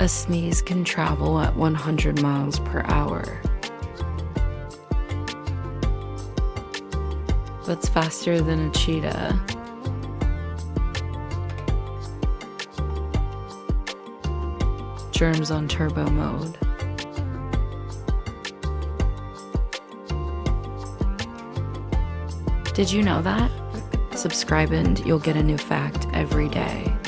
A sneeze can travel at 100 miles per hour. That's faster than a cheetah. Germs on turbo mode. Did you know that? Subscribe and you'll get a new fact every day.